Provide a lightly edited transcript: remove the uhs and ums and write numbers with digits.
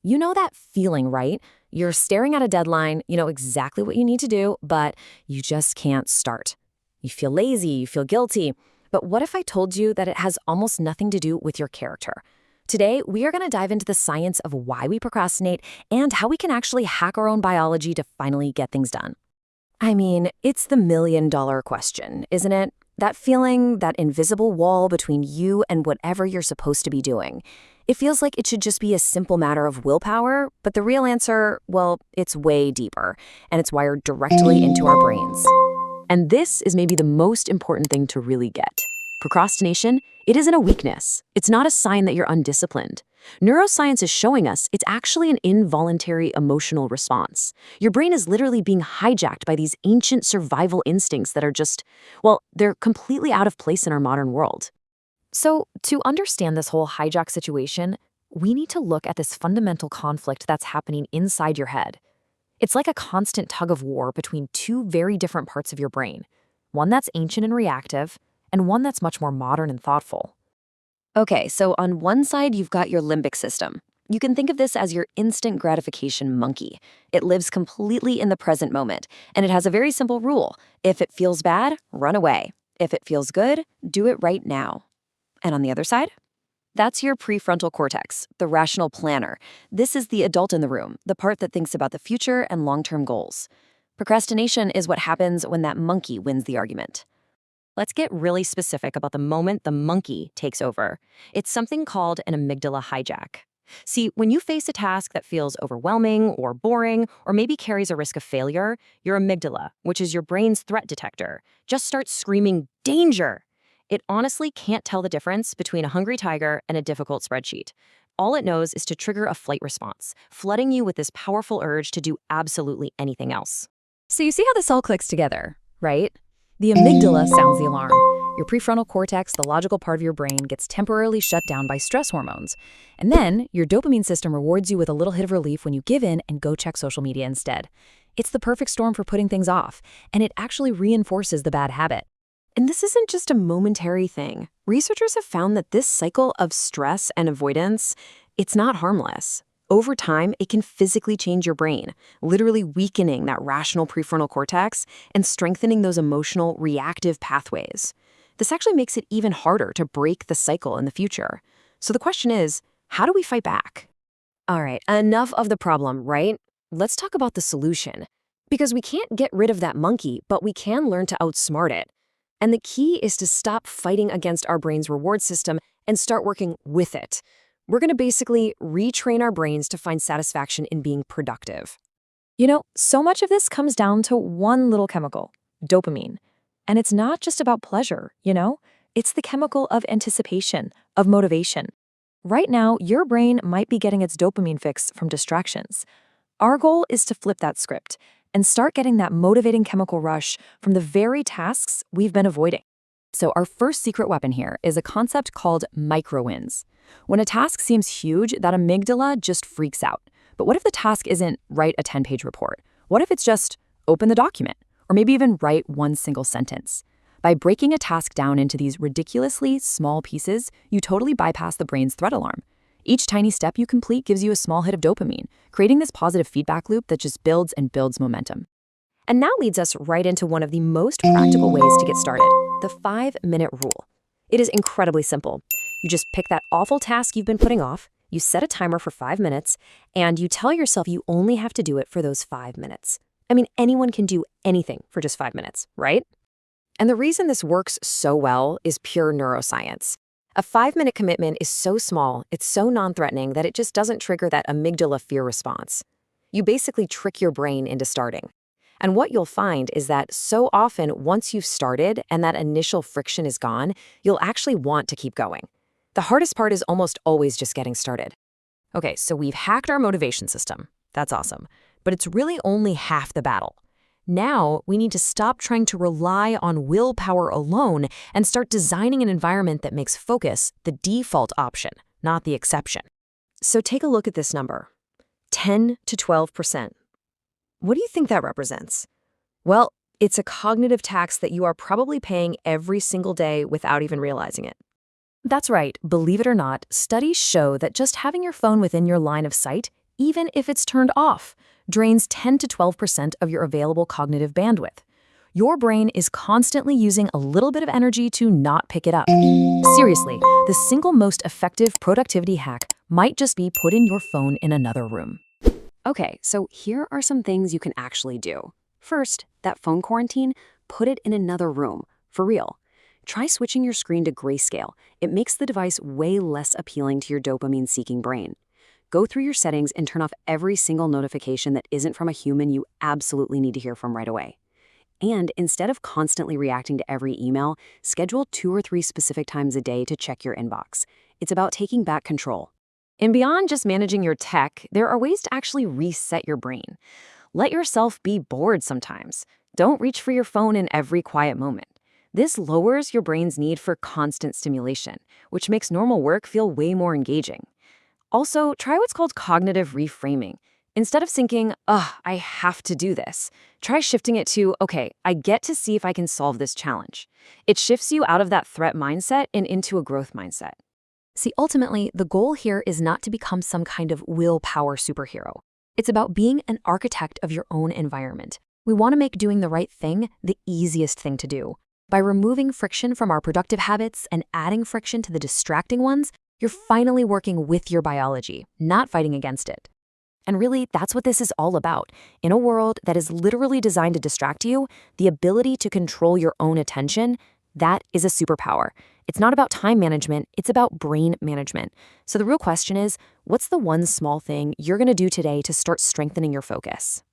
You know that feeling, right? You're staring at a deadline, you know exactly what you need to do, but you just can't start. You feel lazy, you feel guilty. But what if I told you that it has almost nothing to do with your character? Today, we are going to dive into the science of why we procrastinate and how we can actually hack our own biology to finally get things done. I mean, it's the million-dollar question, isn't it? That feeling, that invisible wall between you and whatever you're supposed to be doing. It feels like it should just be a simple matter of willpower, but the real answer, well, it's way deeper, and it's wired directly into our brains. And this is maybe the most important thing to really get. Procrastination, it isn't a weakness. It's not a sign that you're undisciplined. Neuroscience is showing us it's actually an involuntary emotional response. Your brain is literally being hijacked by these ancient survival instincts that are just, well, they're completely out of place in our modern world. So, to understand this whole hijack situation, we need to look at this fundamental conflict that's happening inside your head. It's like a constant tug-of-war between two very different parts of your brain, one that's ancient and reactive, and one that's much more modern and thoughtful. Okay, so on one side, you've got your limbic system. You can think of this as your instant gratification monkey. It lives completely in the present moment, and it has a very simple rule. If it feels bad, run away. If it feels good, do it right now. And on the other side? That's your prefrontal cortex, the rational planner. This is the adult in the room, the part that thinks about the future and long-term goals. Procrastination is what happens when that monkey wins the argument. Let's get really specific about the moment the monkey takes over. It's something called an amygdala hijack. See, when you face a task that feels overwhelming or boring, or maybe carries a risk of failure, your amygdala, which is your brain's threat detector, just starts screaming, "Danger!" It honestly can't tell the difference between a hungry tiger and a difficult spreadsheet. All it knows is to trigger a flight response, flooding you with this powerful urge to do absolutely anything else. So you see how this all clicks together, right? The amygdala sounds the alarm. Your prefrontal cortex, the logical part of your brain, gets temporarily shut down by stress hormones. And then your dopamine system rewards you with a little hit of relief when you give in and go check social media instead. It's the perfect storm for putting things off, and it actually reinforces the bad habit. And this isn't just a momentary thing. Researchers have found that this cycle of stress and avoidance, it's not harmless. Over time, it can physically change your brain, literally weakening that rational prefrontal cortex and strengthening those emotional, reactive pathways. This actually makes it even harder to break the cycle in the future. So the question is, how do we fight back? All right, enough of the problem, right? Let's talk about the solution. Because we can't get rid of that monkey, but we can learn to outsmart it. And the key is to stop fighting against our brain's reward system and start working with it. We're going to basically retrain our brains to find satisfaction in being productive. You know, so much of this comes down to one little chemical, dopamine. And it's not just about pleasure, you know? It's the chemical of anticipation, of motivation. Right now, your brain might be getting its dopamine fix from distractions. Our goal is to flip that script and start getting that motivating chemical rush from the very tasks we've been avoiding. So our first secret weapon here is a concept called micro-wins. When a task seems huge, that amygdala just freaks out. But what if the task isn't write a 10-page report? What if it's just open the document? Or maybe even write one single sentence? By breaking a task down into these ridiculously small pieces, you totally bypass the brain's threat alarm. Each tiny step you complete gives you a small hit of dopamine, creating this positive feedback loop that just builds and builds momentum. And that leads us right into one of the most practical ways to get started, the 5-minute rule. It is incredibly simple. You just pick that awful task you've been putting off, you set a timer for 5 minutes, and you tell yourself you only have to do it for those 5 minutes. I mean, anyone can do anything for just 5 minutes, right? And the reason this works so well is pure neuroscience. A 5-minute commitment is so small, it's so non-threatening that it just doesn't trigger that amygdala fear response. You basically trick your brain into starting. And what you'll find is that so often, once you've started and that initial friction is gone, you'll actually want to keep going. The hardest part is almost always just getting started. Okay, so we've hacked our motivation system. That's awesome. But it's really only half the battle. Now, we need to stop trying to rely on willpower alone and start designing an environment that makes focus the default option, not the exception. So take a look at this number, 10 to 12%. What do you think that represents? Well, it's a cognitive tax that you are probably paying every single day without even realizing it. That's right. Believe it or not, studies show that just having your phone within your line of sight, even if it's turned off, drains 10 to 12% of your available cognitive bandwidth. Your brain is constantly using a little bit of energy to not pick it up. Seriously, the single most effective productivity hack might just be putting your phone in another room. Okay, so here are some things you can actually do. First, that phone quarantine, put it in another room, for real. Try switching your screen to grayscale. It makes the device way less appealing to your dopamine-seeking brain. Go through your settings and turn off every single notification that isn't from a human you absolutely need to hear from right away. And instead of constantly reacting to every email, schedule 2 or 3 specific times a day to check your inbox. It's about taking back control. And beyond just managing your tech, there are ways to actually reset your brain. Let yourself be bored sometimes. Don't reach for your phone in every quiet moment. This lowers your brain's need for constant stimulation, which makes normal work feel way more engaging. Also, try what's called cognitive reframing. Instead of thinking, I have to do this, try shifting it to, okay, I get to see if I can solve this challenge. It shifts you out of that threat mindset and into a growth mindset. See, ultimately, the goal here is not to become some kind of willpower superhero. It's about being an architect of your own environment. We want to make doing the right thing the easiest thing to do. By removing friction from our productive habits and adding friction to the distracting ones, you're finally working with your biology, not fighting against it. And really, that's what this is all about. In a world that is literally designed to distract you, the ability to control your own attention, that is a superpower. It's not about time management, it's about brain management. So the real question is, what's the one small thing you're going to do today to start strengthening your focus?